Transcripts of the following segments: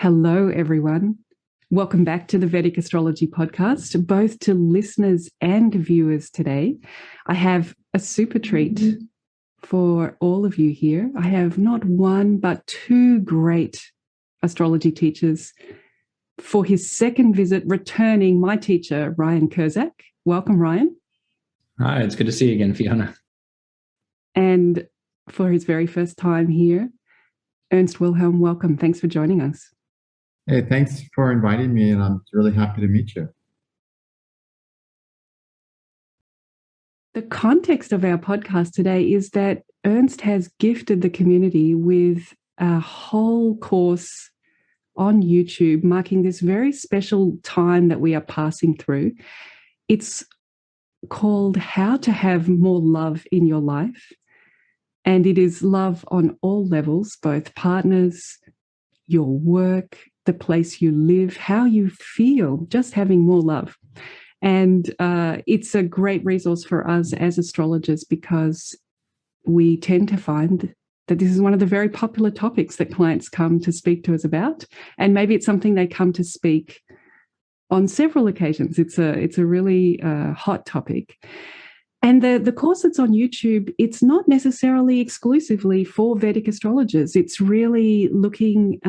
Hello, everyone. Welcome back to the Vedic Astrology podcast, both to listeners and viewers today. I have a super treat for all of you here. I have not one, but two great astrology teachers for his second visit, returning my teacher, Ryan Kurczak. Welcome, Ryan. Hi, it's good to see you again, Fiona. And for his very first time here, Ernst Wilhelm, welcome. Thanks for joining us. Hey, thanks for inviting me, and I'm really happy to meet you. The context of our podcast today is that Ernst has gifted the community with a whole course on YouTube, marking this very special time that we are passing through. It's called How to Have More Love in Your Life. And it is love on all levels, both partners, your work, the place you live, how you feel, just having more love. And it's a great resource for us as astrologers because we tend to find that this is one of the very popular topics that clients come to speak to us about. And maybe it's something they come to speak on several occasions. It's a really hot topic. And the course that's on YouTube, it's not necessarily exclusively for Vedic astrologers. It's really looking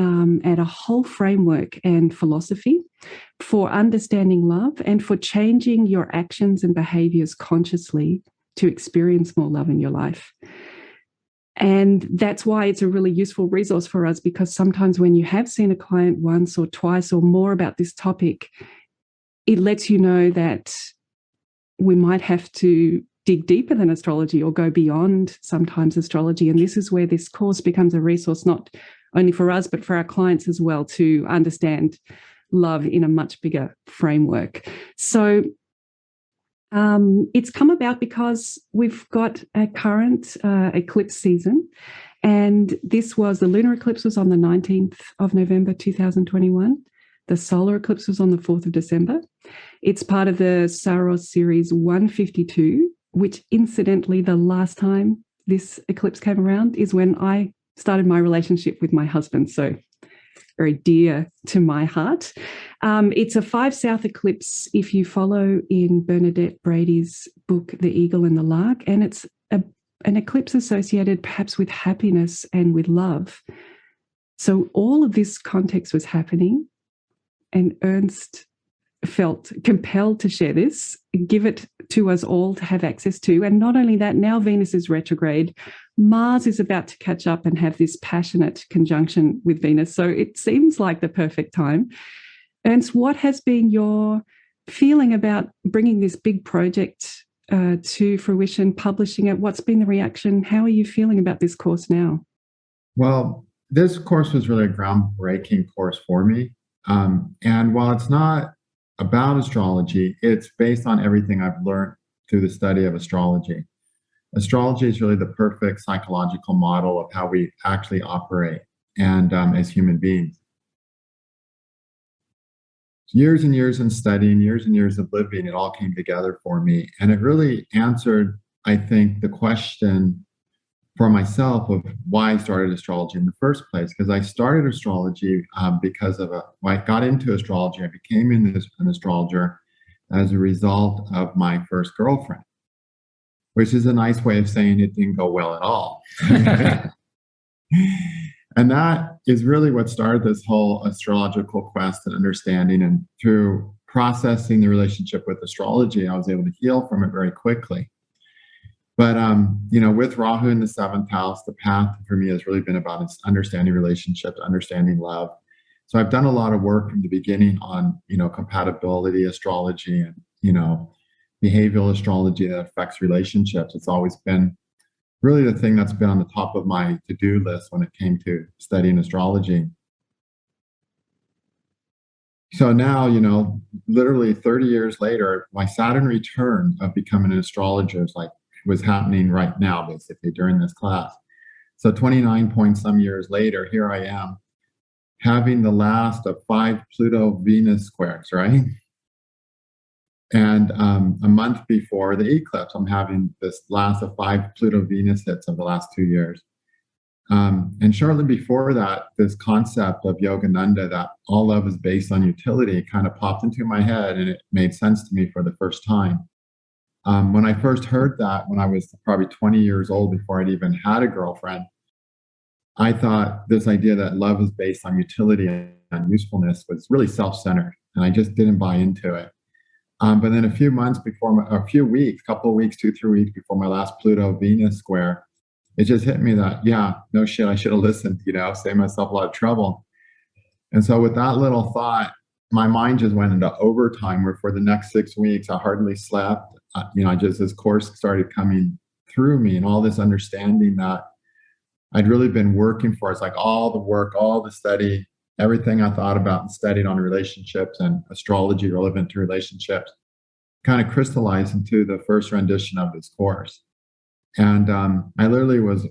at a whole framework and philosophy for understanding love and for changing your actions and behaviors consciously to experience more love in your life. And that's why it's a really useful resource for us, because sometimes when you have seen a client once or twice or more about this topic, it lets you know that we might have to dig deeper than astrology or go beyond sometimes astrology. And this is where this course becomes a resource, not only for us, but for our clients as well, to understand love in a much bigger framework. So it's come about because we've got a current eclipse season. And this was, the lunar eclipse was on the 19th of November, 2021. The solar eclipse was on the 4th of December. It's part of the Saros series 152, which incidentally, the last time this eclipse came around is when I started my relationship with my husband. So very dear to my heart. It's a 5 South eclipse if you follow in Bernadette Brady's book, The Eagle and the Lark. And it's an eclipse associated perhaps with happiness and with love. So all of this context was happening. And Ernst felt compelled to share this, give it to us all to have access to. And not only that, now Venus is retrograde. Mars is about to catch up and have this passionate conjunction with Venus. So it seems like the perfect time. Ernst, what has been your feeling about bringing this big project to fruition, publishing it? What's been the reaction? How are you feeling about this course now? Well, this course was really a groundbreaking course for me. And while it's not about astrology, it's based on everything I've learned through the study of astrology. Astrology is really the perfect psychological model of how we actually operate and as human beings. Years and years in studying, years and years of living, it all came together for me. And it really answered, I think, the question for myself of why I started astrology in the first place. Because I started astrology because of I got into astrology. I became an astrologer as a result of my first girlfriend, which is a nice way of saying it didn't go well at all. And that is really what started this whole astrological quest and understanding. And through processing the relationship with astrology, I was able to heal from it very quickly. But, with Rahu in the 7th house, the path for me has really been about understanding relationships, understanding love. So I've done a lot of work from the beginning on, compatibility astrology and, behavioral astrology that affects relationships. It's always been really the thing that's been on the top of my to-do list when it came to studying astrology. So now, literally 30 years later, my Saturn return of becoming an astrologer is was happening right now, basically, during this class. So 29 point some years later, here I am having the last of 5 Pluto-Venus squares, right? And a month before the eclipse, I'm having this last of 5 Pluto-Venus hits of the last 2 years. And shortly before that, this concept of Yogananda, that all love is based on utility, kind of popped into my head, and it made sense to me for the first time. When I first heard that, when I was probably 20 years old, before I'd even had a girlfriend, I thought this idea that love is based on utility and usefulness was really self-centered, and I just didn't buy into it. But then a few months before, a few weeks, couple of weeks, 2-3 weeks before my last Pluto-Venus square, it just hit me that, yeah, no shit, I should have listened, saved myself a lot of trouble. And so with that little thought, my mind just went into overtime, where for the next 6 weeks, I hardly slept. This course started coming through me, and all this understanding that I'd really been working for. It's like all the work, all the study, everything I thought about and studied on relationships and astrology relevant to relationships kind of crystallized into the first rendition of this course. And I literally was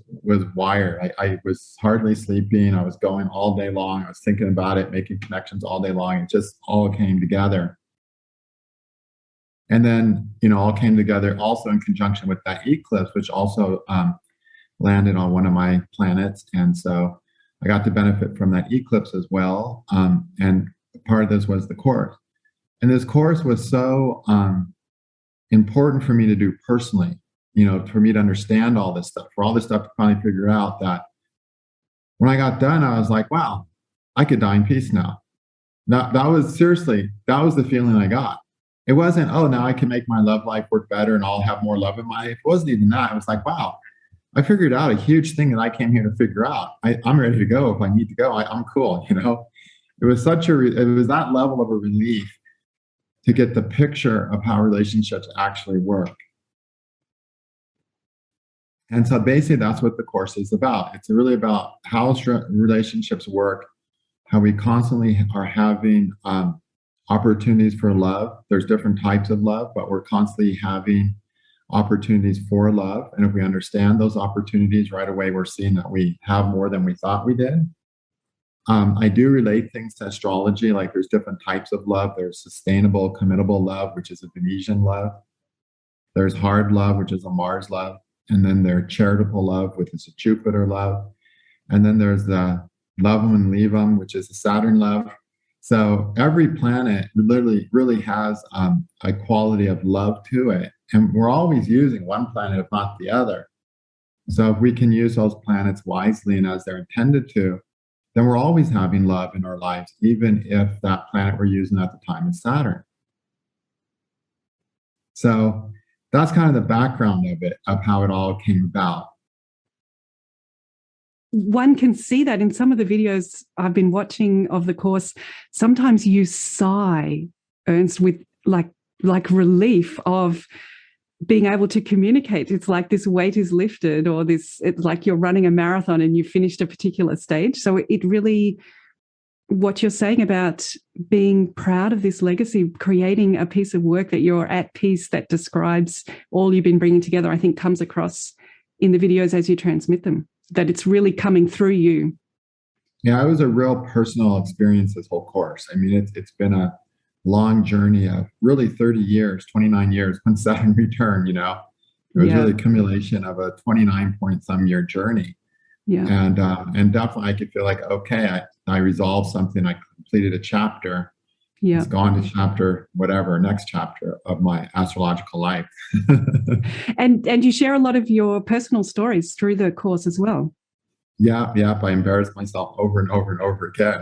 wired. I was hardly sleeping. I was going all day long. I was thinking about it, making connections all day long. It just all came together. And then, all came together also in conjunction with that eclipse, which also landed on one of my planets. And so I got to benefit from that eclipse as well. And part of this was the course. And this course was so important for me to do personally, for me to understand all this stuff, for all this stuff to finally figure out that when I got done, I was like, wow, I could die in peace now. That was the feeling I got. It wasn't, oh, now I can make my love life work better and I'll have more love in my life. It wasn't even that. It was like, wow, I figured out a huge thing that I came here to figure out. I'm ready to go. If I need to go, I'm cool. It was it was that level of a relief to get the picture of how relationships actually work. And so basically that's what the course is about. It's really about how relationships work, how we constantly are having opportunities for love. There's different types of love, but we're constantly having opportunities for love. And if we understand those opportunities right away, we're seeing that we have more than we thought we did. I do relate things to astrology, like there's different types of love. There's sustainable, committable love, which is a Venusian love. There's hard love, which is a Mars love. And then there's charitable love, which is a Jupiter love. And then there's the love 'em and leave 'em, which is a Saturn love. So every planet really has a quality of love to it. And we're always using one planet, if not the other. So if we can use those planets wisely and as they're intended to, then we're always having love in our lives, even if that planet we're using at the time is Saturn. So that's kind of the background of it, of how it all came about. One can see that in some of the videos I've been watching of the course. Sometimes you sigh, Ernst, with like relief of being able to communicate. It's like this weight is lifted, or it's like you're running a marathon and you finished a particular stage. So it really, what you're saying about being proud of this legacy, creating a piece of work that you're at peace, that describes all you've been bringing together, I think comes across in the videos as you transmit them, that it's really coming through you. Yeah, it was a real personal experience, this whole course. I mean, it's been a long journey of really 30 years, 29 years when Saturn returned, It was really accumulation of a 29 point some year journey. Yeah. And definitely I could feel like, okay, I resolved something. I completed a chapter. Yeah. It's gone to chapter, whatever, next chapter of my astrological life. And you share a lot of your personal stories through the course as well. Yeah. I embarrassed myself over and over and over again.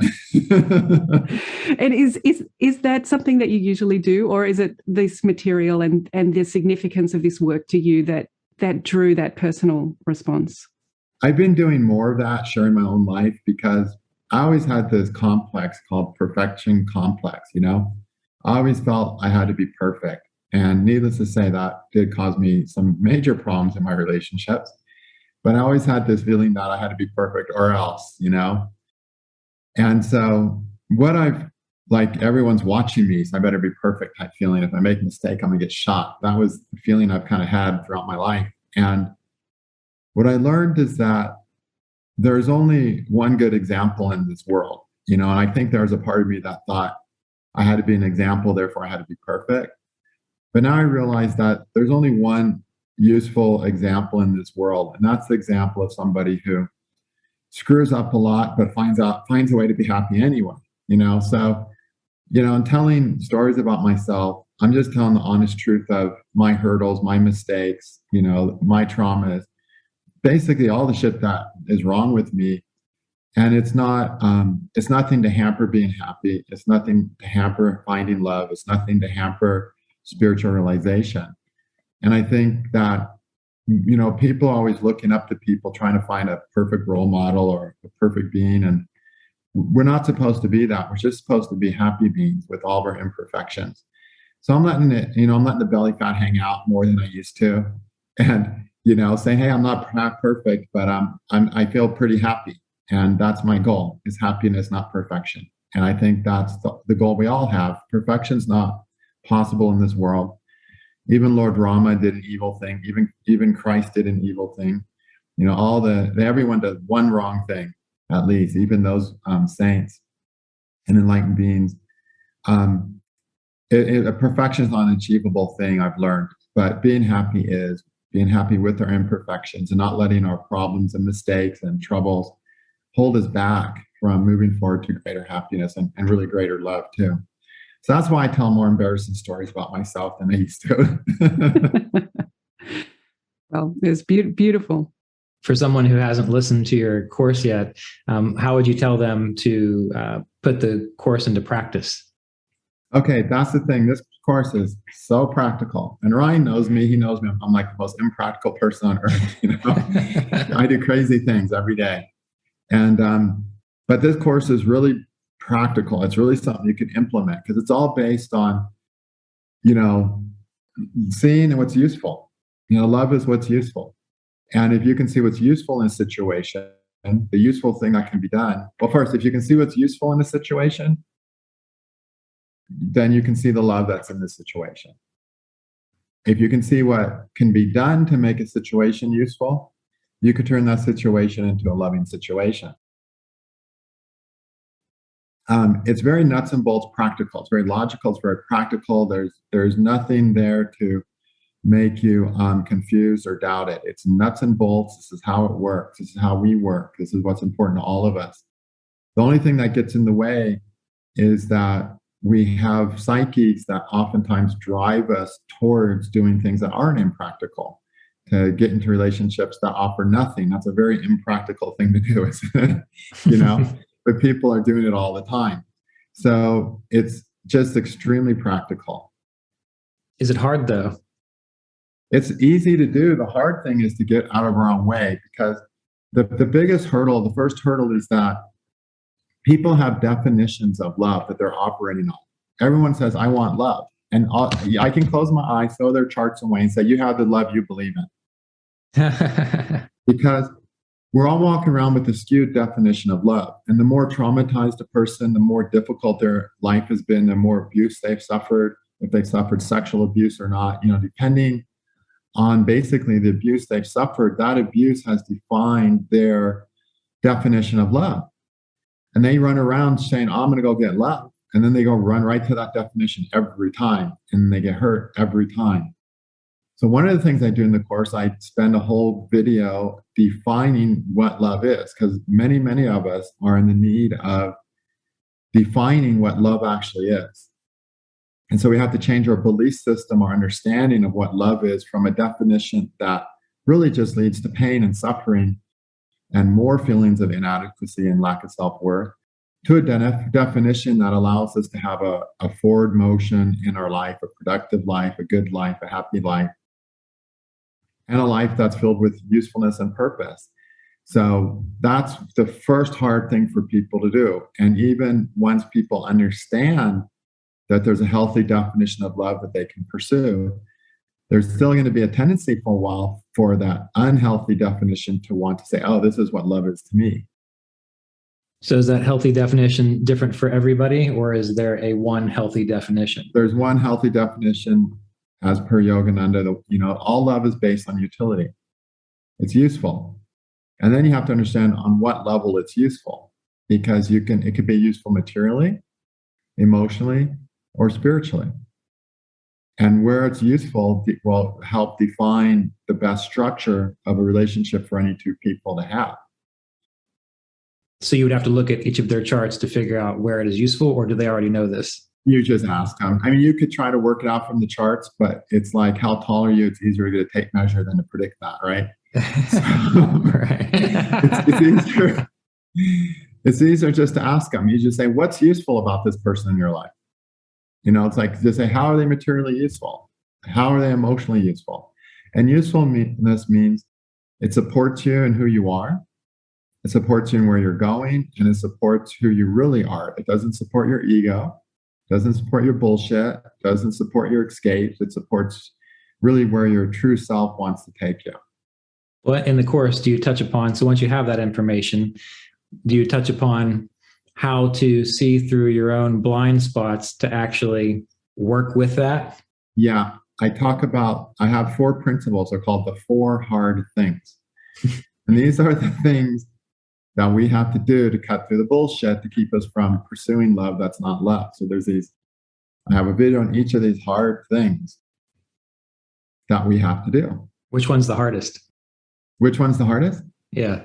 And is that something that you usually do, or is it this material and the significance of this work to you that drew that personal response? I've been doing more of that, sharing my own life, because I always had this complex called perfection complex, I always felt I had to be perfect. And needless to say, that did cause me some major problems in my relationships. But I always had this feeling that I had to be perfect or else, And so everyone's watching me, so I better be perfect type feeling. If I make a mistake, I'm gonna get shot. That was the feeling I've kind of had throughout my life. And what I learned is that there's only one good example in this world, and I think there was a part of me that thought I had to be an example, therefore I had to be perfect. But now I realize that there's only one useful example in this world, and that's the example of somebody who screws up a lot, but finds a way to be happy anyway, So, in telling stories about myself, I'm just telling the honest truth of my hurdles, my mistakes, my traumas, basically all the shit that is wrong with me. And it's nothing to hamper being happy. It's nothing to hamper finding love. It's nothing to hamper spiritual realization. And I think that, people are always looking up to people, trying to find a perfect role model or a perfect being. And we're not supposed to be that. We're just supposed to be happy beings with all of our imperfections. So I'm letting the belly fat hang out more than I used to. And, saying, hey, I'm not perfect, but I feel pretty happy. And that's my goal, is happiness, not perfection. And I think that's the goal we all have. Perfection's not possible in this world. Even Lord Rama did an evil thing. Even Christ did an evil thing. Everyone does one wrong thing, at least, even those saints and enlightened beings. Perfection is not an achievable thing, I've learned. But being happy is being happy with our imperfections and not letting our problems and mistakes and troubles hold us back from moving forward to greater happiness and really greater love too. So that's why I tell more embarrassing stories about myself than I used to. Well, it's beautiful. For someone who hasn't listened to your course yet, how would you tell them to put the course into practice? Okay, that's the thing. This course is so practical. And Ryan knows me. He knows me. I'm like the most impractical person on earth. I do crazy things every day. And but this course is really practical. It's really something you can implement because it's all based on, seeing what's useful. Love is what's useful. And if you can see what's useful in a situation, the useful thing that can be done. Well, first, if you can see what's useful in a situation, then you can see the love that's in the situation. If you can see what can be done to make a situation useful, you could turn that situation into a loving situation. It's very nuts and bolts practical. It's very logical. It's very practical. There's nothing there to make you confused or doubt it. It's nuts and bolts. This is how it works. This is how we work. This is what's important to all of us. The only thing that gets in the way is that we have psyches that oftentimes drive us towards doing things that aren't impractical, to get into relationships that offer nothing. That's a very impractical thing to do, isn't it? But people are doing it all the time. So it's just extremely practical. Is it hard though? It's easy to do. The hard thing is to get out of our own way, because the biggest hurdle, the first hurdle, is that people have definitions of love that they're operating on. Everyone says, I want love. And I can close my eyes, throw their charts away and say, you have the love you believe in. Because we're all walking around with a skewed definition of love. And the more traumatized a person, the more difficult their life has been, the more abuse they've suffered, if they've suffered sexual abuse or not, depending on basically the abuse they've suffered, that abuse has defined their definition of love. And they run around saying, I'm going to go get love. And then they go run right to that definition every time. And they get hurt every time. So one of the things I do in the course, I spend a whole video defining what love is, because many, many of us are in the need of defining what love actually is. And so we have to change our belief system, our understanding of what love is, from a definition that really just leads to pain and suffering and more feelings of inadequacy and lack of self-worth, to a definition that allows us to have a forward motion in our life, a productive life, a good life, a happy life, and a life that's filled with usefulness and purpose. So that's the first hard thing for people to do. And even once people understand that there's a healthy definition of love that they can pursue, there's still going to be a tendency for a while for that unhealthy definition to want to say, oh, this is what love is to me. So is that healthy definition different for everybody, or is there a one healthy definition? There's one healthy definition as per Yogananda. All love is based on utility. It's useful. And then you have to understand on what level it's useful, because it could be useful materially, emotionally, or spiritually. And where it's useful will help define the best structure of a relationship for any two people to have. So you would have to look at each of their charts to figure out where it is useful, or do they already know this? You just ask them. I mean, you could try to work it out from the charts, but it's like, how tall are you? It's easier to get a tape measure than to predict that, right? Right. It's easier. It's easier just to ask them. You just say, what's useful about this person in your life? It's like, just say, how are they materially useful? How are they emotionally useful? And usefulness means it supports you in who you are. It supports you in where you're going, and it supports who you really are. It doesn't support your ego, doesn't support your bullshit, doesn't support your escapes. It supports really where your true self wants to take you. Well, in the course, do you touch upon, so once you have that information, do you touch upon how to see through your own blind spots to actually work with that? Yeah, I have 4 principles. They're called the 4 hard things. And these are the things that we have to do to cut through the bullshit to keep us from pursuing love that's not love. So I have a video on each of these hard things that we have to do. Which one's the hardest? Which one's the hardest? Yeah.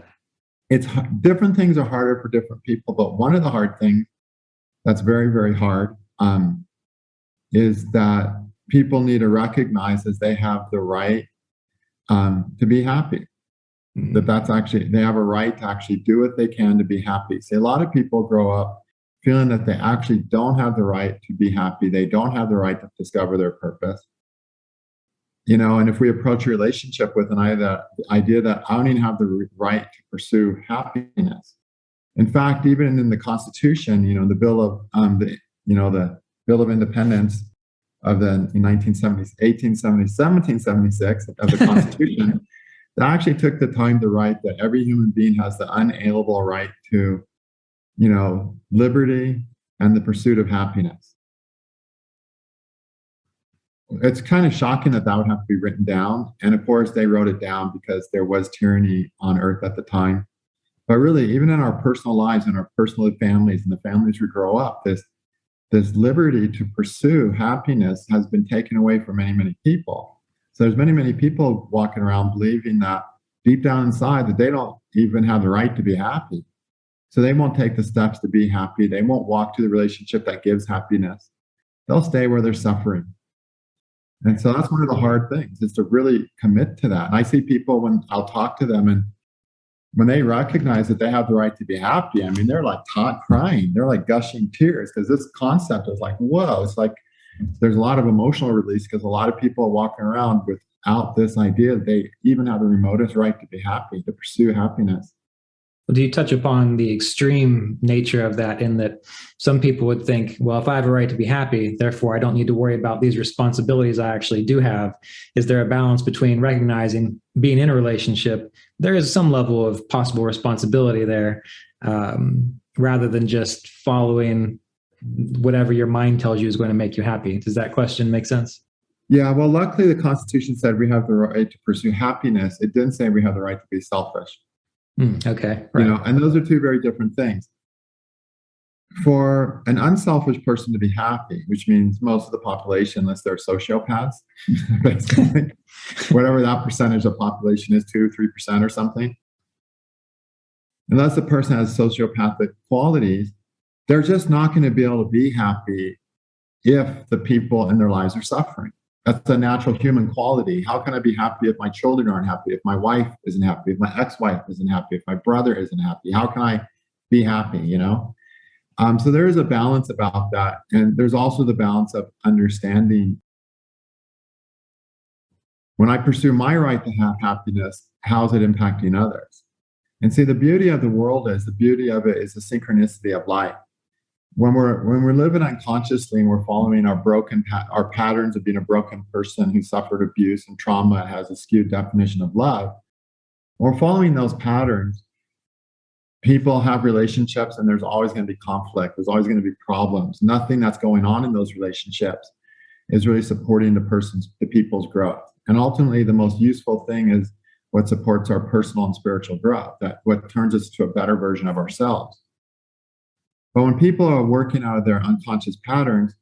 It's different things are harder for different people, but one of the hard things that's very, very hard is that people need to recognize that they have the right to be happy. Mm-hmm. That's actually, they have a right to actually do what they can to be happy. See, a lot of people grow up feeling that they actually don't have the right to be happy. They don't have the right to discover their purpose. And if we approach a relationship with the idea that I don't even have the right to pursue happiness. In fact, even in the Constitution, the Bill of the Bill of Independence of the 1776 of the Constitution, that actually took the time to write that every human being has the unalienable right to, liberty and the pursuit of happiness. It's kind of shocking that would have to be written down. And of course, they wrote it down because there was tyranny on earth at the time. But really, even in our personal lives and our personal families and the families we grow up, this liberty to pursue happiness has been taken away from many, many people. So there's many, many people walking around believing that deep down inside that they don't even have the right to be happy. So they won't take the steps to be happy. They won't walk to the relationship that gives happiness. They'll stay where they're suffering. And so that's one of the hard things, is to really commit to that. And I see people when I'll talk to them, and when they recognize that they have the right to be happy, I mean, they're like crying. They're like gushing tears, because this concept is like, whoa, it's like there's a lot of emotional release, because a lot of people are walking around without this idea that they even have the remotest right to be happy, to pursue happiness. Well, do you touch upon the extreme nature of that, in that some people would think, well, if I have a right to be happy, therefore I don't need to worry about these responsibilities I actually do have? Is there a balance between recognizing being in a relationship, there is some level of possible responsibility there, rather than just following whatever your mind tells you is going to make you happy? Does that question make sense? Yeah, well, luckily the Constitution said we have the right to pursue happiness. It didn't say we have the right to be selfish. Okay. Right. And those are two very different things. For an unselfish person to be happy, which means most of the population, unless they're sociopaths, basically, whatever that percentage of population is, 2-3% or something, unless the person has sociopathic qualities, they're just not going to be able to be happy if the people in their lives are suffering. That's a natural human quality. How can I be happy if my children aren't happy, if my wife isn't happy, if my ex-wife isn't happy, if my brother isn't happy? How can I be happy, So there is a balance about that. And there's also the balance of understanding, when I pursue my right to have happiness, how is it impacting others? And see, the beauty of the world is the synchronicity of life. When we're living unconsciously and we're following our patterns of being a broken person who suffered abuse and trauma and has a skewed definition of love, when we're following those patterns, people have relationships and there's always going to be conflict. There's always going to be problems. Nothing that's going on in those relationships is really supporting the people's growth. And ultimately, the most useful thing is what supports our personal and spiritual growth, that what turns us to a better version of ourselves. But when people are working out of their unconscious patterns,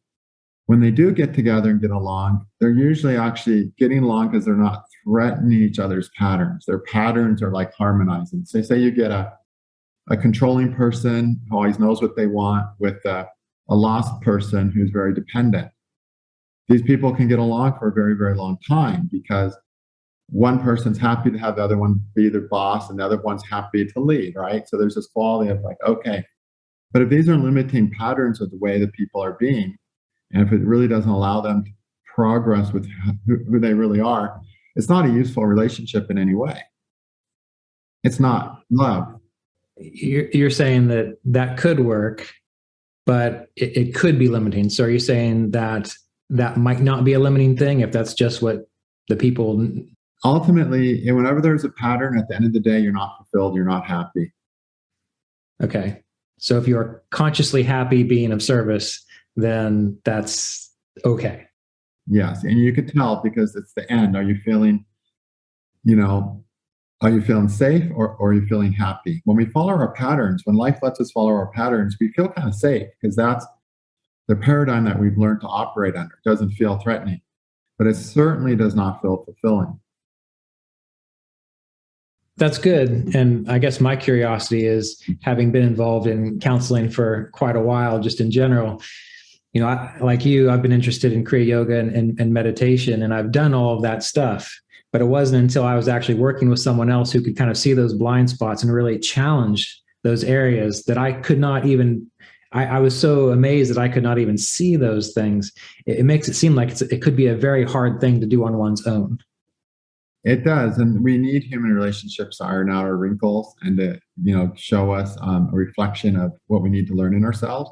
when they do get together and get along, they're usually actually getting along because they're not threatening each other's patterns. Their patterns are like harmonizing. So say you get a a controlling person who always knows what they want with a lost person who's very dependent. These people can get along for a very, very long time because one person's happy to have the other one be their boss and the other one's happy to lead, right? So there's this quality of like, okay, but if these are limiting patterns of the way that people are being, and if it really doesn't allow them to progress with who they really are, it's not a useful relationship in any way. It's not love. You're saying that that could work, but it could be limiting. So are you saying that that might not be a limiting thing if that's just what the people... Ultimately, whenever there's a pattern, at the end of the day, you're not fulfilled, you're not happy. Okay. So if you're consciously happy being of service, then that's okay. Yes. And you can tell because it's the end. Are you feeling, are you feeling safe or are you feeling happy? When we follow our patterns, when life lets us follow our patterns, we feel kind of safe because that's the paradigm that we've learned to operate under. It doesn't feel threatening, but it certainly does not feel fulfilling. That's good. And I guess my curiosity is, having been involved in counseling for quite a while, just in general, like you, I've been interested in Kriya Yoga and meditation, and I've done all of that stuff. But it wasn't until I was actually working with someone else who could kind of see those blind spots and really challenge those areas that I could not even, I was so amazed that I could not even see those things. It makes it seem like it could be a very hard thing to do on one's own. It does. And we need human relationships to iron out our wrinkles and to, show us a reflection of what we need to learn in ourselves.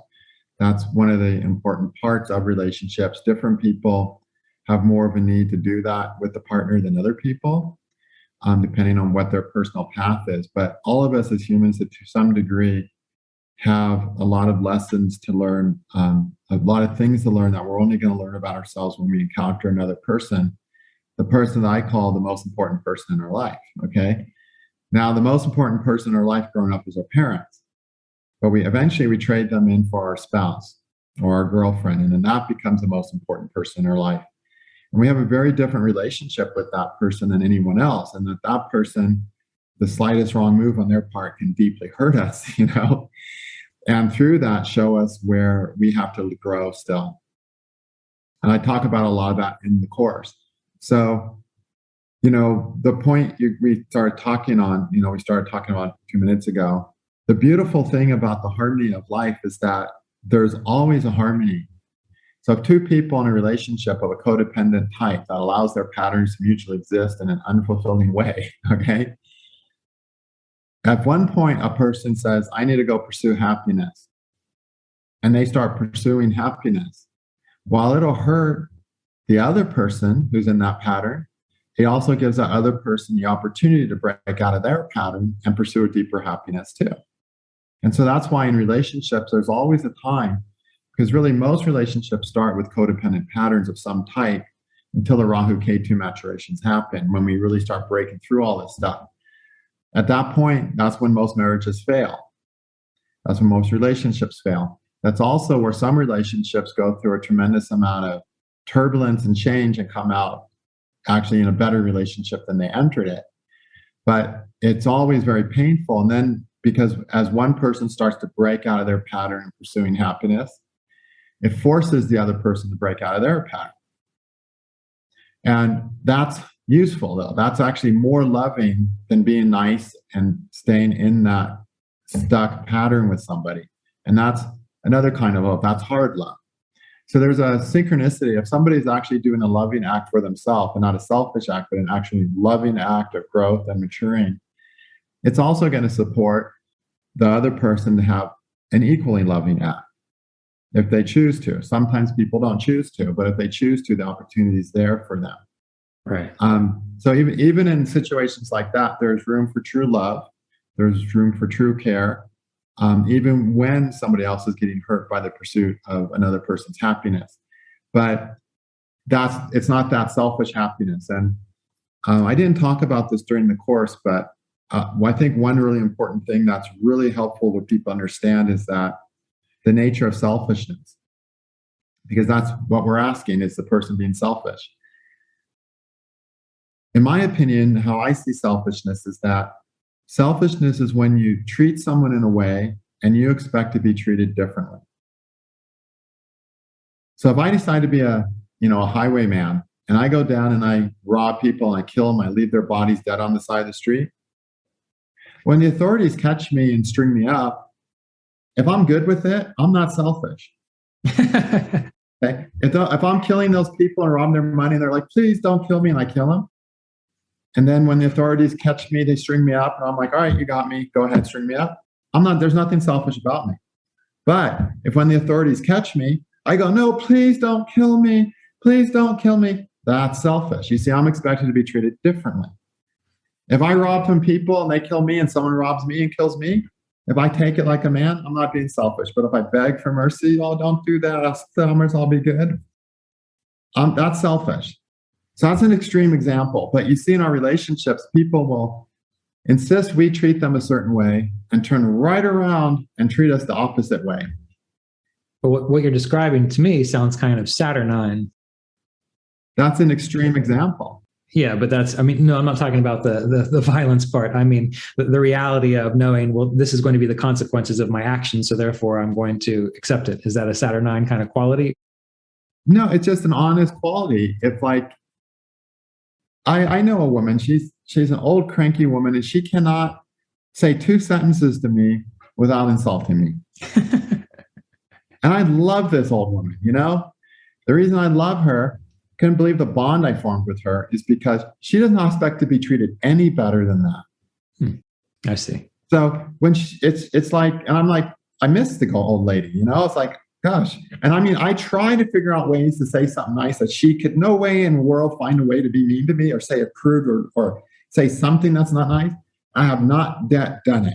That's one of the important parts of relationships. Different people have more of a need to do that with the partner than other people, depending on what their personal path is. But all of us as humans, to some degree, have a lot of lessons to learn, a lot of things to learn that we're only going to learn about ourselves when we encounter another person. The person that I call the most important person in our life, okay? Now, the most important person in our life growing up is our parents, but we eventually trade them in for our spouse or our girlfriend, and then that becomes the most important person in our life. And we have a very different relationship with that person than anyone else, and that person, the slightest wrong move on their part can deeply hurt us, and through that show us where we have to grow still. And I talk about a lot of that in the course. So, the point we started talking on, we started talking about 2 minutes ago, the beautiful thing about the harmony of life is that there's always a harmony. So if two people in a relationship of a codependent type that allows their patterns to mutually exist in an unfulfilling way, okay? At one point, a person says, I need to go pursue happiness. And they start pursuing happiness. While it'll hurt the other person who's in that pattern, it also gives that other person the opportunity to break out of their pattern and pursue a deeper happiness too. And so that's why in relationships, there's always a time, because really most relationships start with codependent patterns of some type until the Rahu Ketu maturations happen, when we really start breaking through all this stuff. At that point, that's when most marriages fail. That's when most relationships fail. That's also where some relationships go through a tremendous amount of turbulence and change and come out actually in a better relationship than they entered it. But it's always very painful. And then because as one person starts to break out of their pattern and pursuing happiness, it forces the other person to break out of their pattern. And that's useful though. That's actually more loving than being nice and staying in that stuck pattern with somebody. And that's another kind of love. That's hard love. So there's a synchronicity. If somebody's actually doing a loving act for themselves, and not a selfish act, but an actually loving act of growth and maturing, it's also going to support the other person to have an equally loving act if they choose to. Sometimes people don't choose to, but if they choose to, the opportunity is there for them. Right. So even in situations like that, there's room for true love. There's room for true care. Even when somebody else is getting hurt by the pursuit of another person's happiness. But it's not that selfish happiness. And I didn't talk about this during the course, but I think one really important thing that's really helpful for people to understand is that the nature of selfishness, because that's what we're asking, is the person being selfish. In my opinion, how I see selfishness is that Selfishness is when you treat someone in a way and you expect to be treated differently. So if I decide to be a highwayman and I go down and I rob people and I kill them, I leave their bodies dead on the side of the street, when the authorities catch me and string me up, if I'm good with it, I'm not selfish. Okay? If I'm killing those people and robbing their money and they're like, please don't kill me, and I kill them, and then when the authorities catch me, they string me up, and I'm like, all right, you got me, go ahead, string me up. There's nothing selfish about me. But if when the authorities catch me, I go, no, please don't kill me, please don't kill me, that's selfish. You see, I'm expected to be treated differently. If I rob some people and they kill me and someone robs me and kills me, if I take it like a man, I'm not being selfish. But if I beg for mercy, oh, don't do that, Summers, I'll be good. That's selfish. So that's an extreme example. But you see in our relationships, people will insist we treat them a certain way and turn right around and treat us the opposite way. But what you're describing to me sounds kind of Saturnine. That's an extreme example. Yeah, but no, I'm not talking about the violence part. I mean, the reality of knowing, well, this is going to be the consequences of my action, so therefore I'm going to accept it. Is that a Saturnine kind of quality? No, it's just an honest quality. If like, I know a woman, she's an old cranky woman, and she cannot say 2 sentences to me without insulting me. And I love this old woman, The reason I love her, couldn't believe the bond I formed with her, is because she does not expect to be treated any better than that. I see. So when it's like, and I'm like, I miss the old lady, It's like, gosh. And I mean, I try to figure out ways to say something nice that she could no way in the world find a way to be mean to me or say it crude or say something that's not nice. I have not done it.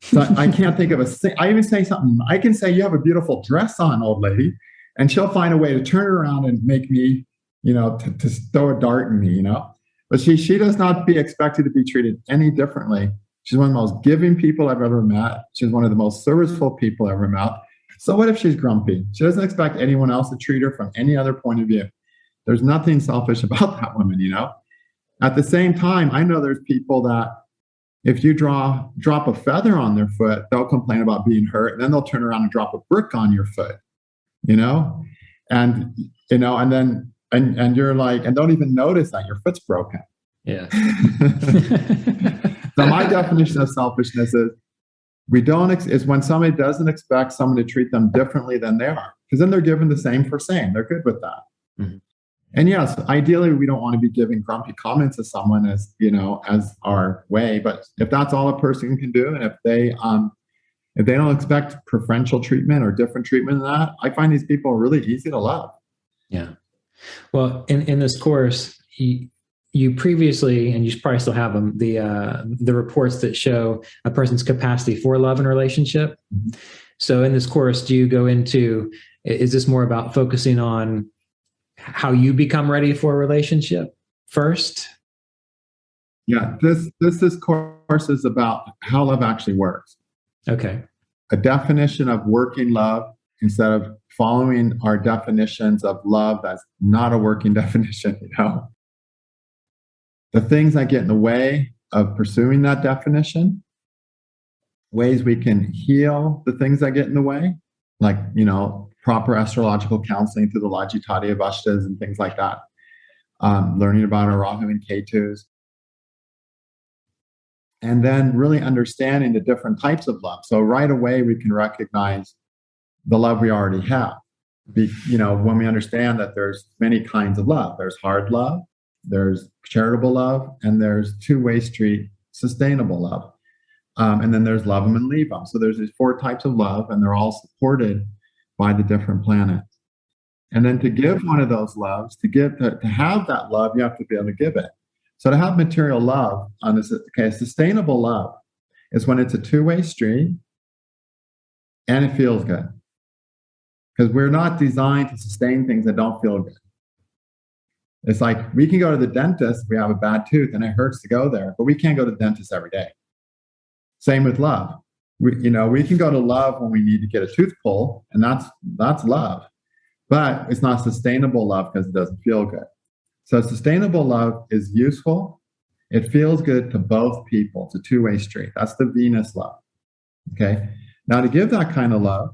So I can't think of I even say something. I can say, you have a beautiful dress on, old lady, and she'll find a way to turn around and make me, to throw a dart in me, But she does not be expected to be treated any differently. She's one of the most giving people I've ever met. She's one of the most serviceful people I've ever met. So what if she's grumpy? She doesn't expect anyone else to treat her from any other point of view. There's nothing selfish about that woman, At the same time, I know there's people that if you drop a feather on their foot, they'll complain about being hurt, and then they'll turn around and drop a brick on your foot, and and you're like, and don't even notice that your foot's broken. Yeah. So my definition of selfishness is when somebody doesn't expect someone to treat them differently than they are, because then they're given the same for same. They're good with that. Mm-hmm. And yes, ideally, we don't want to be giving grumpy comments to someone as our way. But if that's all a person can do, and if they don't expect preferential treatment or different treatment than that, I find these people really easy to love. Yeah. Well, in this course, you previously, and you probably still have them, the reports that show a person's capacity for love and relationship. Mm-hmm. So in this course, do you go into, is this more about focusing on how you become ready for a relationship first? Yeah, this course is about how love actually works. Okay. A definition of working love instead of following our definitions of love that's not a working definition, The things that get in the way of pursuing that definition, ways we can heal the things that get in the way, like, proper astrological counseling through the Lajjitaadi Avasthas and things like that. Learning about our Rahu and Ketus. And then really understanding the different types of love. So right away, we can recognize the love we already have. When we understand that there's many kinds of love. There's hard love, there's charitable love, and there's two-way street sustainable love. And then there's love them and leave them. So there's these 4 types of love, and they're all supported by the different planets. And then to give one of those loves, to have that love, you have to be able to give it. So to have material love, sustainable love is when it's a two-way street and it feels good. Because we're not designed to sustain things that don't feel good. It's like we can go to the dentist if we have a bad tooth and it hurts to go there, but we can't go to the dentist every day. Same with love. We can go to love when we need to get a tooth pulled, and that's love. But it's not sustainable love because it doesn't feel good. So sustainable love is useful. It feels good to both people. It's a two-way street. That's the Venus love. Okay. Now, to give that kind of love,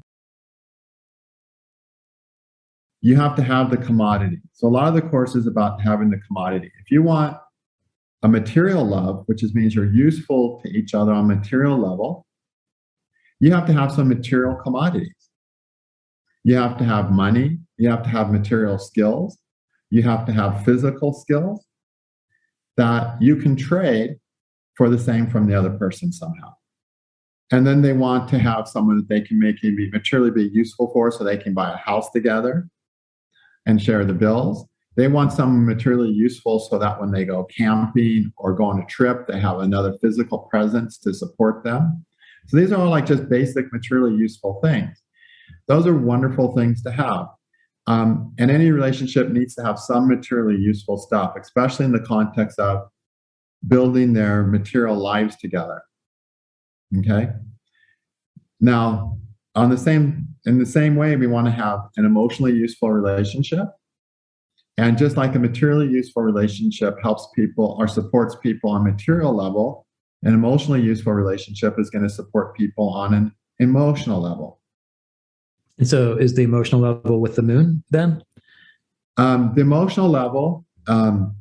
you have to have the commodity. So a lot of the course is about having the commodity. If you want a material love, which means you're useful to each other on a material level, you have to have some material commodities. You have to have money. You have to have material skills. You have to have physical skills that you can trade for the same from the other person somehow. And then they want to have someone that they can make be materially be useful for, so they can buy a house together and share the bills. They want someone materially useful so that when they go camping or go on a trip, they have another physical presence to support them. So these are all like just basic materially useful things. Those are wonderful things to have. And any relationship needs to have some materially useful stuff, especially in the context of building their material lives together. Okay. Now, in the same way, we want to have an emotionally useful relationship. And just like a materially useful relationship helps people or supports people on a material level, an emotionally useful relationship is going to support people on an emotional level. And so is the emotional level with the moon then? The emotional level, of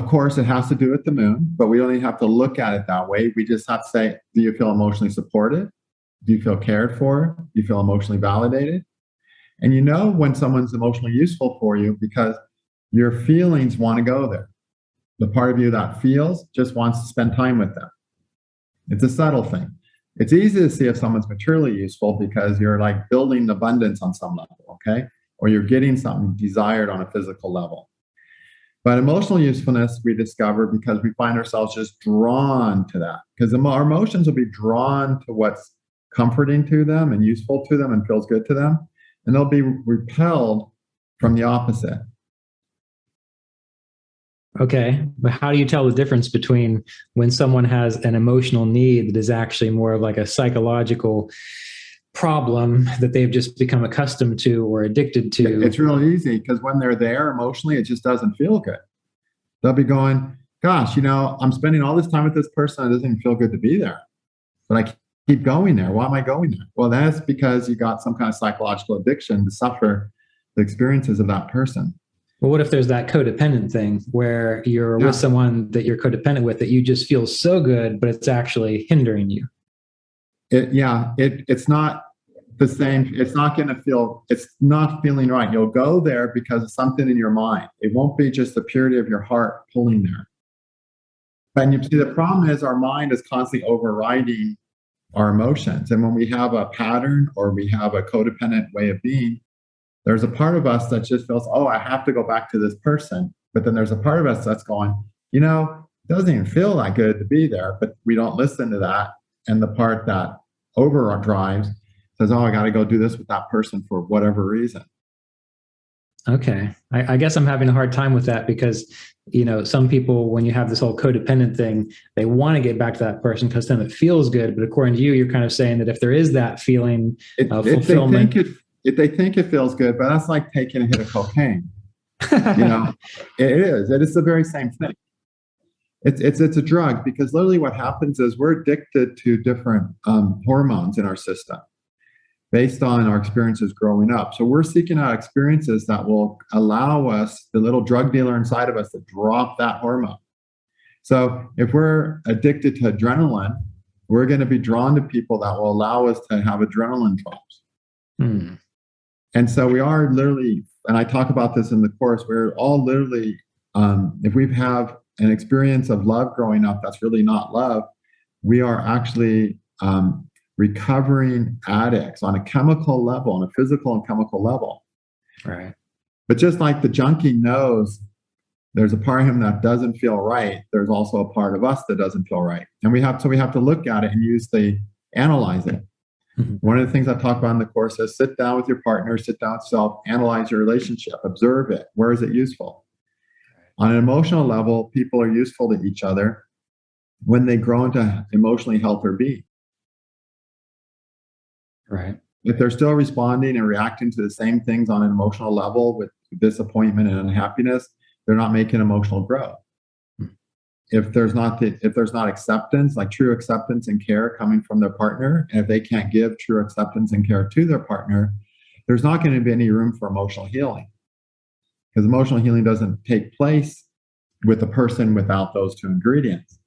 course, it has to do with the moon, but we don't even have to look at it that way. We just have to say, do you feel emotionally supported? Do you feel cared for? Do you feel emotionally validated? And you know when someone's emotionally useful for you because your feelings want to go there. The part of you that feels just wants to spend time with them. It's a subtle thing. It's easy to see if someone's materially useful because you're like building abundance on some level, okay? Or you're getting something desired on a physical level. But emotional usefulness we discover because we find ourselves just drawn to that. Because our emotions will be drawn to what's comforting to them and useful to them and feels good to them. And they'll be repelled from the opposite. Okay, but how do you tell the difference between when someone has an emotional need that is actually more of like a psychological problem that they've just become accustomed to or addicted to? It's real easy because when they're there emotionally, it just doesn't feel good. They'll be going, gosh, I'm spending all this time with this person. It doesn't even feel good to be there. But I keep going there. Why am I going there? Well, that's because you got some kind of psychological addiction to suffer the experiences of that person. Well, what if there's that codependent thing where you're with someone that you're codependent with that you just feel so good, but it's actually hindering you? It's not the same. It's not feeling right. You'll go there because of something in your mind. It won't be just the purity of your heart pulling there. And you see, the problem is our mind is constantly overriding our emotions. And when we have a pattern or we have a codependent way of being, there's a part of us that just feels, I have to go back to this person. But then there's a part of us that's going, it doesn't even feel that good to be there, but we don't listen to that. And the part that overdrives says, I got to go do this with that person for whatever reason. Okay. I guess I'm having a hard time with that because, some people, when you have this whole codependent thing, they want to get back to that person because then it feels good. But according to you, you're kind of saying that if there is that feeling of fulfillment. They think it feels good, but that's like taking a hit of cocaine. It is. It is the very same thing. It's a drug because literally what happens is we're addicted to different hormones in our system based on our experiences growing up. So we're seeking out experiences that will allow us, the little drug dealer inside of us, to drop that hormone. So if we're addicted to adrenaline, we're going to be drawn to people that will allow us to have adrenaline drops. And so we are literally, and I talk about this in the course, we're all literally, if we have an experience of love growing up that's really not love, we are actually recovering addicts on a chemical level, on a physical and chemical level. Right. But just like the junkie knows there's a part of him that doesn't feel right, there's also a part of us that doesn't feel right. And we have to look at it and analyze it. One of the things I talk about in the course is sit down with your partner, sit down with yourself, analyze your relationship, observe it. Where is it useful? On an emotional level, people are useful to each other when they grow into emotionally healthier beings. Right. If they're still responding and reacting to the same things on an emotional level with disappointment and unhappiness, they're not making emotional growth. If there's not acceptance, like true acceptance and care coming from their partner, and if they can't give true acceptance and care to their partner, there's not going to be any room for emotional healing, because emotional healing doesn't take place with a person without those two ingredients.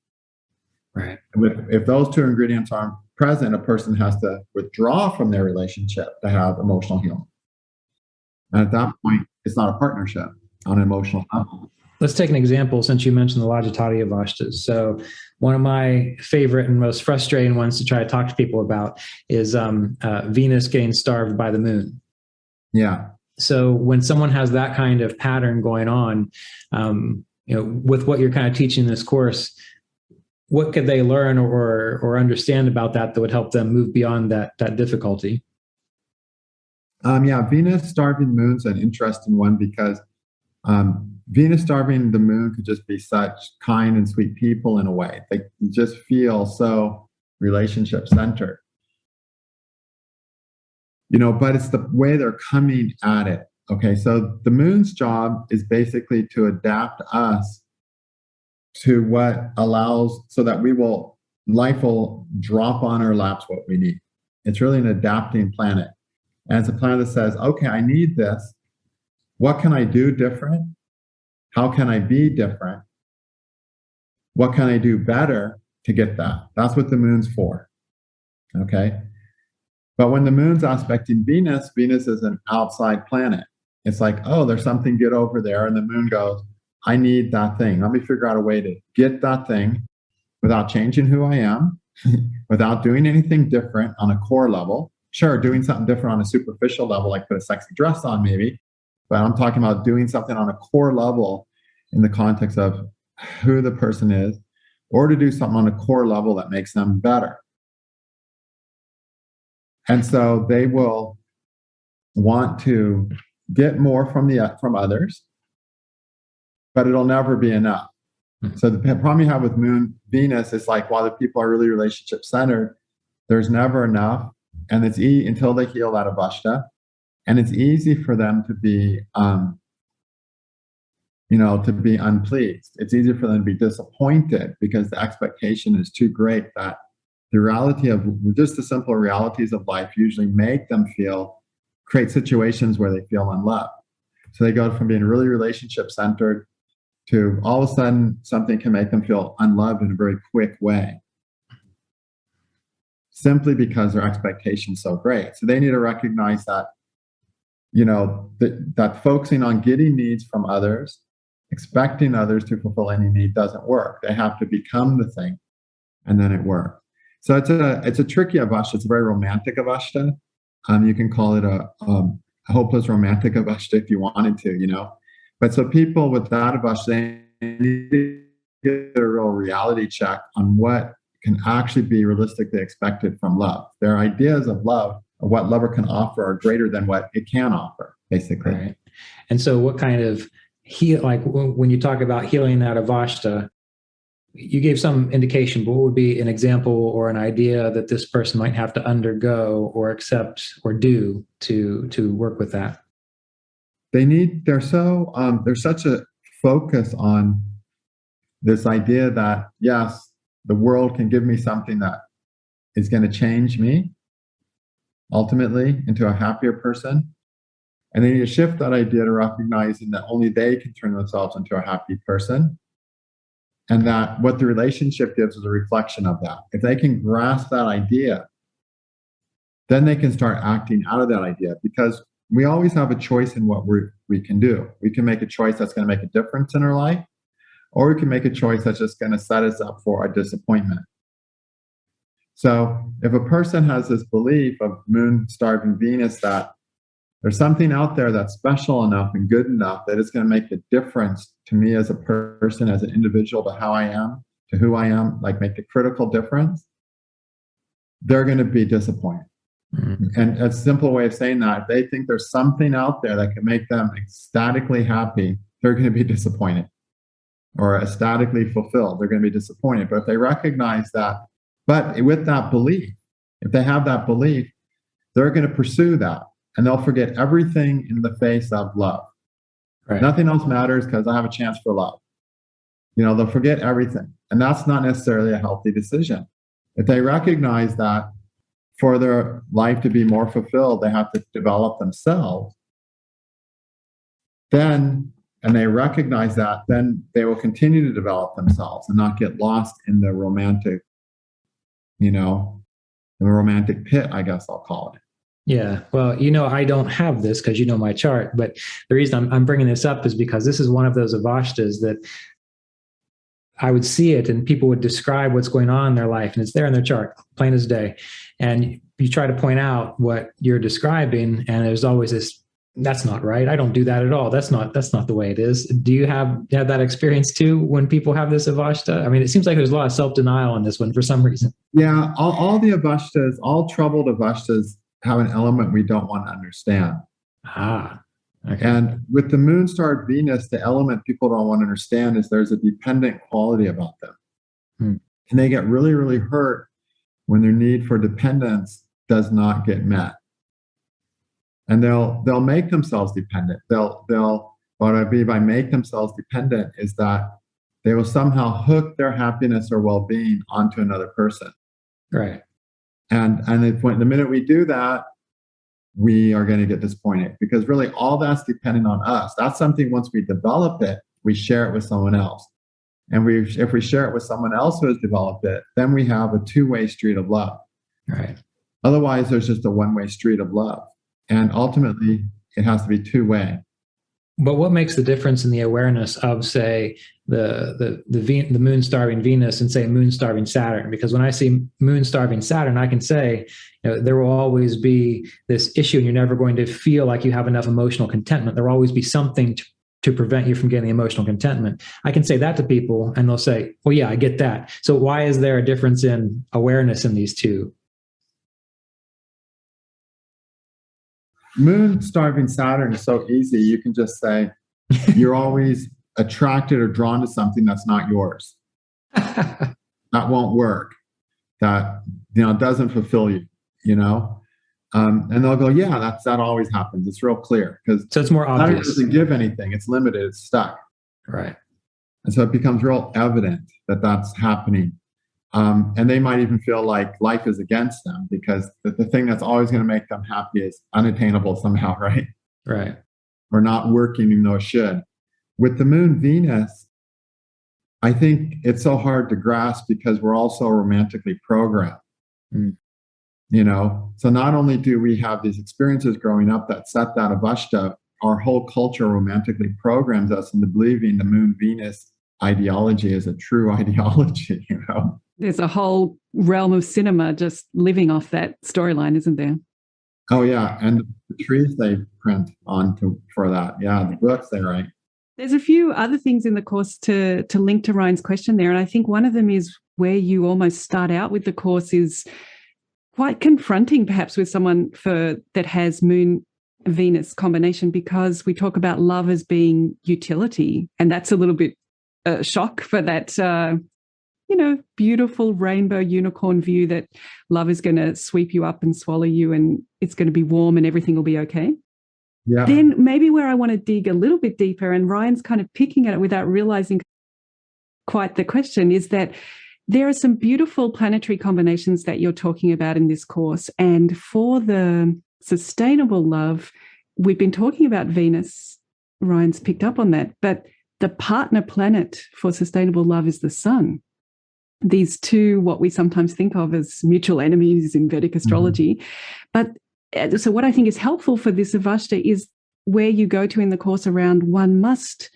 Right. If those two ingredients aren't present, a person has to withdraw from their relationship to have emotional healing. And at that point, it's not a partnership on an emotional level. Let's take an example, since you mentioned the Lajjitaadi Avasthas. So one of my favorite and most frustrating ones to try to talk to people about is Venus getting starved by the moon. Yeah. So when someone has that kind of pattern going on, with what you're kind of teaching in this course, what could they learn or understand about that would help them move beyond that difficulty? Venus starving the moon's an interesting one, because Venus starving the moon could just be such kind and sweet people in a way. They just feel so relationship centered. But it's the way they're coming at it. Okay, so the moon's job is basically to adapt us to what allows, so that life will drop on our laps what we need. It's really an adapting planet. And it's a planet that says, okay, I need this. What can I do different? How can I be different? What can I do better to get that? That's what the moon's for. Okay. But when the moon's aspecting Venus, Venus is an outside planet. It's like, oh, there's something good over there. And the moon goes, I need that thing. Let me figure out a way to get that thing without changing who I am, without doing anything different on a core level. Sure, doing something different on a superficial level, like put a sexy dress on maybe, but I'm talking about doing something on a core level in the context of who the person is, or to do something on a core level that makes them better. And so they will want to get more from others, but it'll never be enough. So the problem you have with Moon Venus is like, while the people are really relationship centered, there's never enough, and it's until they heal that Avastha, and it's easy for them to be, to be unpleased. It's easy for them to be disappointed because the expectation is too great. That the reality of just the simple realities of life usually make them create situations where they feel unloved. So they go from being really relationship centered to all of a sudden something can make them feel unloved in a very quick way, simply because their expectation is so great. So they need to recognize that, that focusing on getting needs from others, expecting others to fulfill any need doesn't work. They have to become the thing, and then it works. So it's a tricky Avastha. It's a very romantic Avastha. You can call it a hopeless romantic Avastha if you wanted to, But so people with that Avastha, they need to get a real reality check on what can actually be realistically expected from love. Their ideas of love, of what lover can offer, are greater than what it can offer, basically. Right. And so what kind of when you talk about healing that Avastha, you gave some indication, but what would be an example or an idea that this person might have to undergo or accept or do to work with that? There's such a focus on this idea that, yes, the world can give me something that is going to change me ultimately into a happier person. And they need to shift that idea to recognizing that only they can turn themselves into a happy person. And that what the relationship gives is a reflection of that. If they can grasp that idea, then they can start acting out of that idea, because we always have a choice in what we can do. We can make a choice that's going to make a difference in our life, or we can make a choice that's just going to set us up for a disappointment. So if a person has this belief of moon starving Venus, that there's something out there that's special enough and good enough that it's going to make a difference to me as a person, as an individual, to how I am, to who I am, like make a critical difference, they're going to be disappointed. Mm-hmm. And a simple way of saying that, if they think there's something out there that can make them ecstatically happy, they're going to be disappointed. Or ecstatically fulfilled, they're going to be disappointed. But if they recognize that, but with that belief, if they have that belief, they're going to pursue that. And they'll forget everything in the face of love. Nothing else matters because I have a chance for love. They'll forget everything. And that's not necessarily a healthy decision. If they recognize that for their life to be more fulfilled, they have to develop themselves, and they recognize that, then they will continue to develop themselves and not get lost in the romantic, the romantic pit, I guess I'll call it. Yeah. Well, I don't have this because my chart, but the reason I'm bringing this up is because this is one of those Avasthas that I would see it and people would describe what's going on in their life, and it's there in their chart, plain as day. And you try to point out what you're describing, and there's always this, that's not right. I don't do that at all. That's not the way it is. Do you have that experience too when people have this Avastha? I mean, it seems like there's a lot of self-denial in this one for some reason. Yeah, all the Avasthas, all troubled Avasthas have an element we don't want to understand. Okay. And with the moon star Venus, the element people don't want to understand is there's a dependent quality about them. And they get really, really hurt when their need for dependence does not get met. And they'll make themselves dependent. What I mean by make themselves dependent is that they will somehow hook their happiness or well-being onto another person. Right. And the minute we do that, we are going to get disappointed, because really all that's dependent on us. That's something, once we develop it, we share it with someone else. And if we share it with someone else who has developed it, then we have a two-way street of love. Right. Otherwise, there's just a one-way street of love. And ultimately, it has to be two-way. But what makes the difference in the awareness of, say, the moon starving Venus and, say, moon starving Saturn? Because when I see moon starving Saturn, I can say, there will always be this issue, and you're never going to feel like you have enough emotional contentment. There will always be something to prevent you from getting the emotional contentment. I can say that to people, and they'll say, "Well, yeah, I get that." So why is there a difference in awareness in these two? Moon starving Saturn is so easy. You can just say you're always attracted or drawn to something that's not yours. That won't work. That doesn't fulfill you. And they'll go, yeah, that always happens. It's real clear, because so it's more obvious. Saturn doesn't give anything. It's limited. It's stuck. Right. And so it becomes real evident that that's happening. And they might even feel like life is against them, because the thing that's always going to make them happy is unattainable somehow, right? Right. Or not working even though it should. With the moon Venus, I think it's so hard to grasp because we're all so romantically programmed. So not only do we have these experiences growing up that set that Avastha, our whole culture romantically programs us into believing the moon Venus ideology is a true ideology. There's a whole realm of cinema just living off that storyline, isn't there? Oh yeah, and the trees they print onto for that. Yeah, the books they write. There's a few other things in the course to link to Ryan's question there, and I think one of them is where you almost start out with the course is quite confronting, perhaps, with someone that has Moon Venus combination, because we talk about love as being utility, and that's a little bit shock for that. Beautiful rainbow unicorn view that love is going to sweep you up and swallow you, and it's going to be warm and everything will be okay. Yeah. Then maybe where I want to dig a little bit deeper, and Ryan's kind of picking at it without realizing quite the question, is that there are some beautiful planetary combinations that you're talking about in this course. And for the sustainable love, we've been talking about Venus. Ryan's picked up on that. But the partner planet for sustainable love is the sun. These two, what we sometimes think of as mutual enemies in Vedic astrology. But so what I think is helpful for this Avastha is where you go to in the course around one must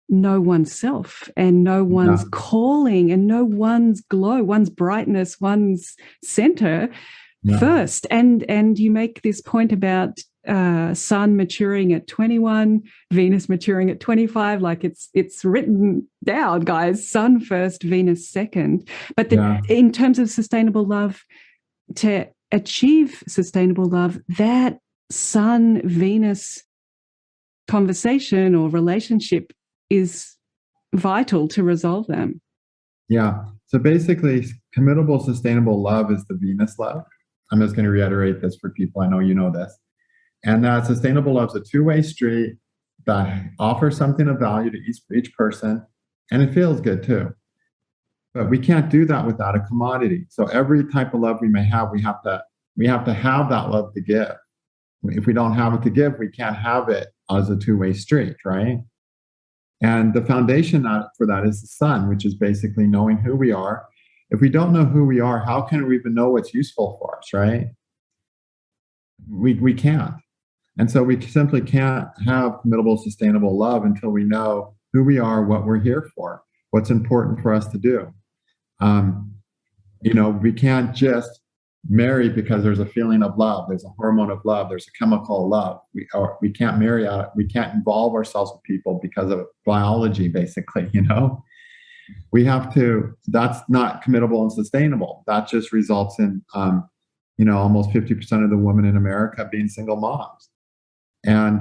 know oneself and know one's calling and know one's glow, one's brightness, one's center first. And you make this point about sun maturing at 21, Venus maturing at 25, like it's written down, guys, sun first, Venus second. But in terms of sustainable love, to achieve sustainable love, that sun Venus conversation or relationship is vital to resolve them. Yeah. So basically, committable, sustainable love is the Venus love. I'm just going to reiterate this for people. I know you know this. And that sustainable love is a two-way street. that offers something of value to each person, and it feels good too. But we can't do that without a commodity. So every type of love we may have, we have to have that love to give. If we don't have it to give, we can't have it as a two-way street, right? And the foundation for that is the sun, which is basically knowing who we are. If we don't know who we are, how can we even know what's useful for us, right? We can't. And so we simply can't have committable, sustainable love until we know who we are, what we're here for, what's important for us to do. We can't just marry because there's a feeling of love, there's a hormone of love, there's a chemical of love. We can't marry out, we can't involve ourselves with people because of biology, basically, We have to, that's not committable and sustainable. That just results in, almost 50% of the women in America being single moms. And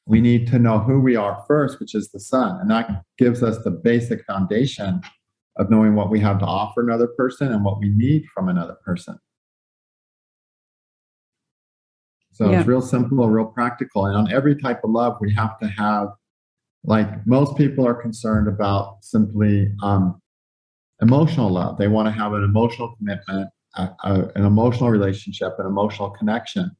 we need to know who we are first, which is the sun. And that gives us the basic foundation of knowing what we have to offer another person and what we need from another person. So It's real simple, real practical. And on every type of love, we have to have, like most people are concerned about simply emotional love. They want to have an emotional commitment, an emotional relationship, an emotional connection.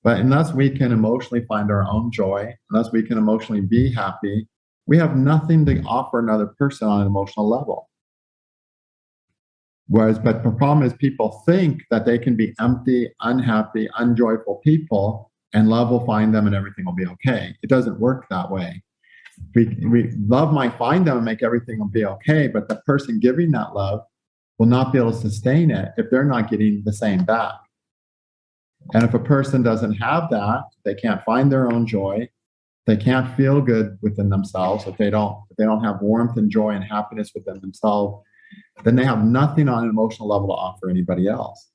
But unless we can emotionally find our own joy, unless we can emotionally be happy, we have nothing to offer another person on an emotional level. But the problem is people think that they can be empty, unhappy, unjoyful people, and love will find them and everything will be okay. It doesn't work that way. Love might find them and make everything will be okay, but the person giving that love will not be able to sustain it if they're not getting the same back. And if a person doesn't have that, they can't find their own joy, they can't feel good within themselves, if they don't have warmth and joy and happiness within themselves, then they have nothing on an emotional level to offer anybody else.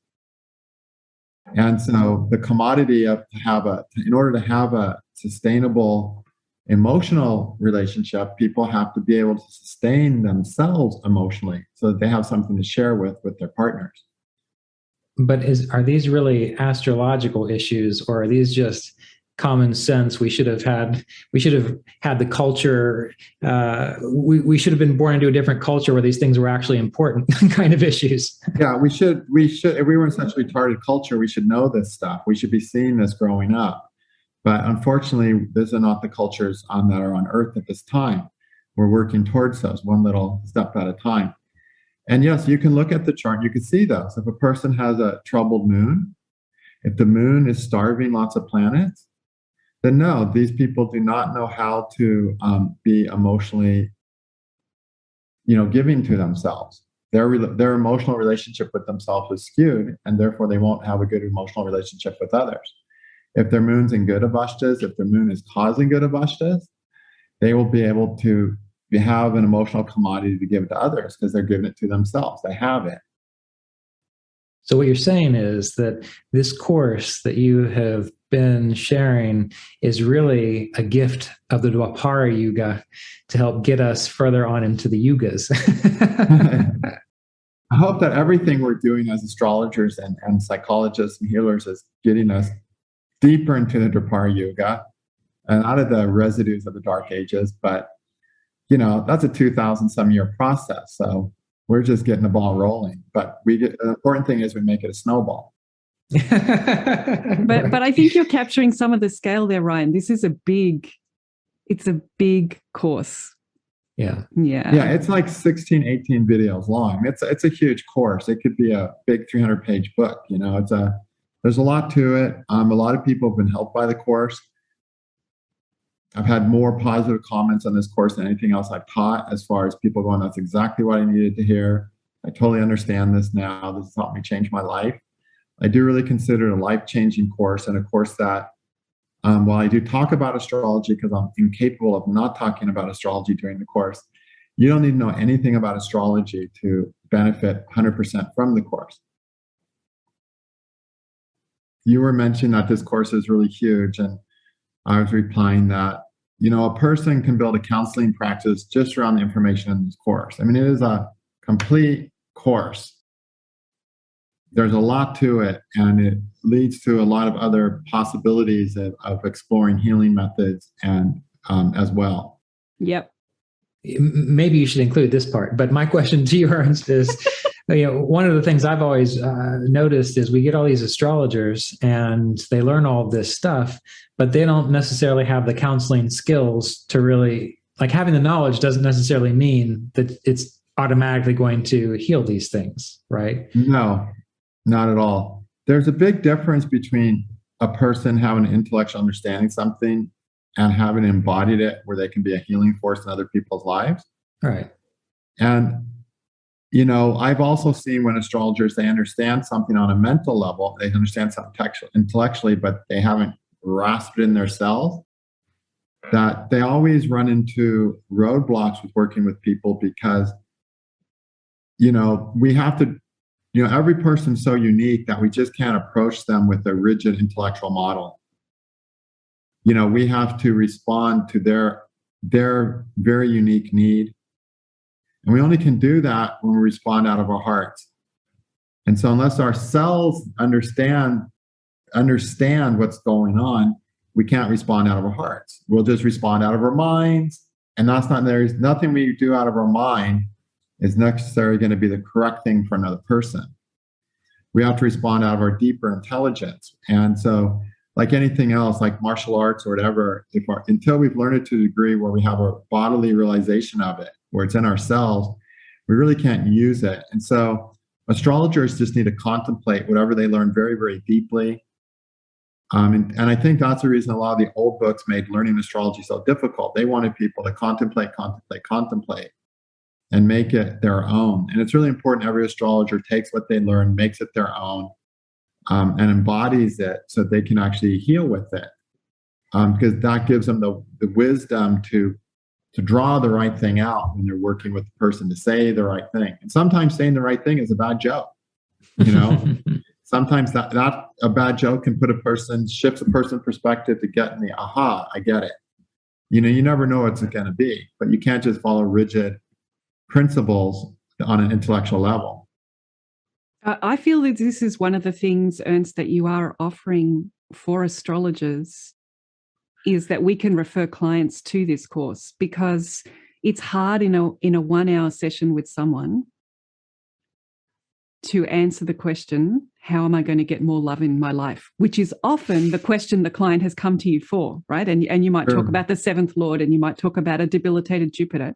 And so the commodity in order to have a sustainable emotional relationship, people have to be able to sustain themselves emotionally so that they have something to share with their partners. But are these really astrological issues, or are these just common sense? We should have had the culture. We should have been born into a different culture where these things were actually important kind of issues. Yeah, we should. If we were in such a retarded culture, we should know this stuff. We should be seeing this growing up. But unfortunately, these are not the cultures that are on Earth at this time. We're working towards those one little step at a time. And yes, you can look at the chart, you can see those. If a person has a troubled moon, if the moon is starving lots of planets, then no, these people do not know how to be emotionally, giving to themselves. Their emotional relationship with themselves is skewed, and therefore they won't have a good emotional relationship with others. If their moon's in good Avasthas, if their moon is causing good Avasthas, they will be able to have an emotional commodity to give to others because they're giving it to themselves. They have it. So what you're saying is that this course that you have been sharing is really a gift of the Dvapara Yuga to help get us further on into the yugas. I hope that everything we're doing as astrologers and psychologists and healers is getting us deeper into the Dvapara Yuga and out of the residues of the Dark Ages. But that's a 2,000 some year process. So we're just getting the ball rolling. But the important thing is we make it a snowball. but I think you're capturing some of the scale there, Ryan. This is a big course. Yeah. It's like 16, 18 videos long. It's a huge course. It could be a big 300-page book. There's a lot to it. A lot of people have been helped by the course. I've had more positive comments on this course than anything else I've taught, as far as people going, that's exactly what I needed to hear. I totally understand this now. This has helped me change my life. I do really consider it a life-changing course, and a course that, while I do talk about astrology, because I'm incapable of not talking about astrology during the course, you don't need to know anything about astrology to benefit 100% from the course. You were mentioning that this course is really huge, and I was replying that, a person can build a counseling practice just around the information in this course. I mean, it is a complete course. there's a lot to it, and it leads to a lot of other possibilities of exploring healing methods and as well. Yep. Maybe you should include this part, but my question to you, Ernst, is, one of the things I've always noticed is we get all these astrologers and they learn all of this stuff, but they don't necessarily have the counseling skills to really, like, having the knowledge doesn't necessarily mean that it's automatically going to heal these things, right? No, not at all. There's a big difference between a person having an intellectual understanding of something and having embodied it where they can be a healing force in other people's lives. Right. And, I've also seen when astrologers, they understand something on a mental level, they understand something intellectually, but they haven't grasped it in themselves, that they always run into roadblocks with working with people because, we have to, every person's so unique that we just can't approach them with a rigid intellectual model. We have to respond to their very unique need. And we only can do that when we respond out of our hearts. And so unless our cells understand what's going on, we can't respond out of our hearts. We'll just respond out of our minds. And there's nothing we do out of our mind is necessarily going to be the correct thing for another person. We have to respond out of our deeper intelligence. And so, like anything else, like martial arts or whatever, until we've learned it to a degree where we have a bodily realization of it, where it's in ourselves, we really can't use it. And so astrologers just need to contemplate whatever they learn very, very deeply. And I think that's the reason a lot of the old books made learning astrology so difficult. They wanted people to contemplate, and make it their own. And it's really important every astrologer takes what they learn, makes it their own, and embodies it so they can actually heal with it. Because that gives them the wisdom to draw the right thing out when they're working with the person, to say the right thing. And sometimes saying the right thing is a bad joke. Sometimes that a bad joke can shifts a person's perspective to get in the aha, I get it. You never know what it's going to be, but you can't just follow rigid principles on an intellectual level. I feel that this is one of the things, Ernst, that you are offering for astrologers, is that we can refer clients to this course, because it's hard in a 1 hour session with someone to answer the question, how am I going to get more love in my life? Which is often the question the client has come to you for, right? And you might talk about the seventh lord, and you might talk about a debilitated Jupiter.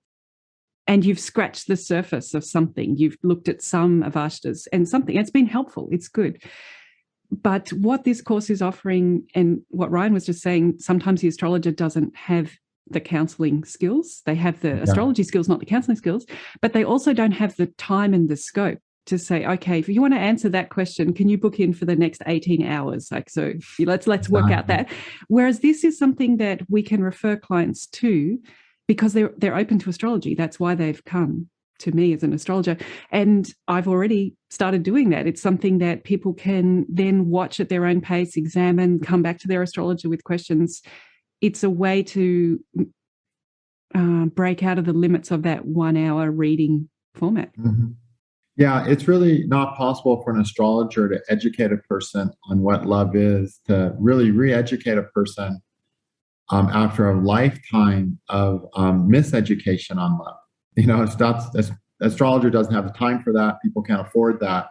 And you've scratched the surface of something. You've looked at some Avasthas and something. It's been helpful. It's good. But what this course is offering, and what Ryan was just saying, sometimes the astrologer doesn't have the counselling skills. They have the astrology skills, not the counselling skills. But they also don't have the time and the scope to say, okay, if you want to answer that question, can you book in for the next 18 hours? So let's work out that. Whereas this is something that we can refer clients to, because they're open to astrology. That's why they've come to me as an astrologer. And I've already started doing that. It's something that people can then watch at their own pace, examine, come back to their astrologer with questions. It's a way to break out of the limits of that 1 hour reading format. Mm-hmm. Yeah, it's really not possible for an astrologer to educate a person on what love is, to really re-educate a person after a lifetime of miseducation on love. Astrologer doesn't have the time for that. People can't afford that.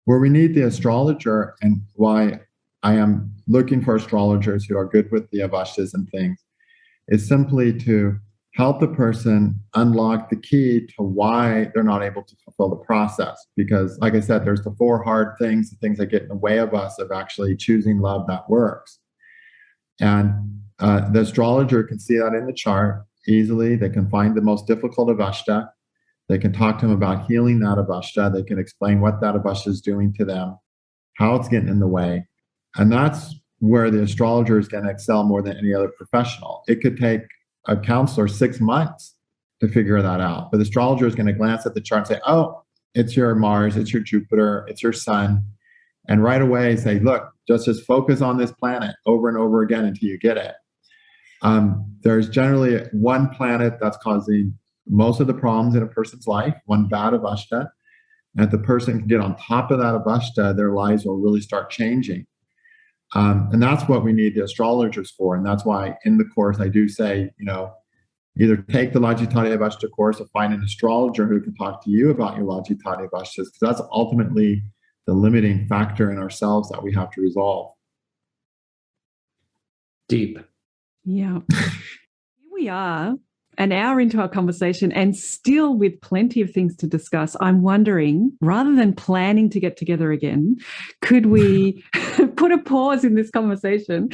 Where we need the astrologer, and why I am looking for astrologers who are good with the Avasthas and things, is simply to help the person unlock the key to why they're not able to fulfill the process. Because, like I said, there's the 4 hard things, the things that get in the way of us of actually choosing love that works. And the astrologer can see that in the chart easily. They can find the most difficult Avastha. They can talk to them about healing that Avastha. They can explain what that Avastha is doing to them, how it's getting in the way. And that's where the astrologer is going to excel more than any other professional. It could take a counselor 6 months to figure that out. But the astrologer is going to glance at the chart and say, oh, it's your Mars, it's your Jupiter, it's your Sun. And right away say, look, just focus on this planet over and over again until you get it. There's generally one planet that's causing most of the problems in a person's life, one bad Avastha. And if the person can get on top of that Avastha, their lives will really start changing. And that's what we need the astrologers for. And that's why in the course I do say, either take the Lajjitaadi Avasthas course or find an astrologer who can talk to you about your Lajjitaadi Avasthas, because that's ultimately the limiting factor in ourselves that we have to resolve. Deep. Yeah. Here we are, an hour into our conversation and still with plenty of things to discuss. I'm wondering, rather than planning to get together again, could we put a pause in this conversation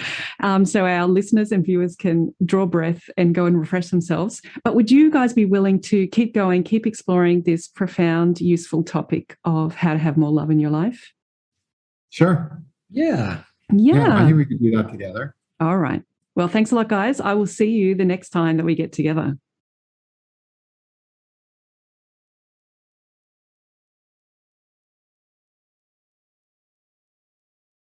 so our listeners and viewers can draw breath and go and refresh themselves? But would you guys be willing to keep going, keep exploring this profound, useful topic of how to have more love in your life? Sure. Yeah. I think we could do that together. All right. Well, thanks a lot, guys. I will see you the next time that we get together.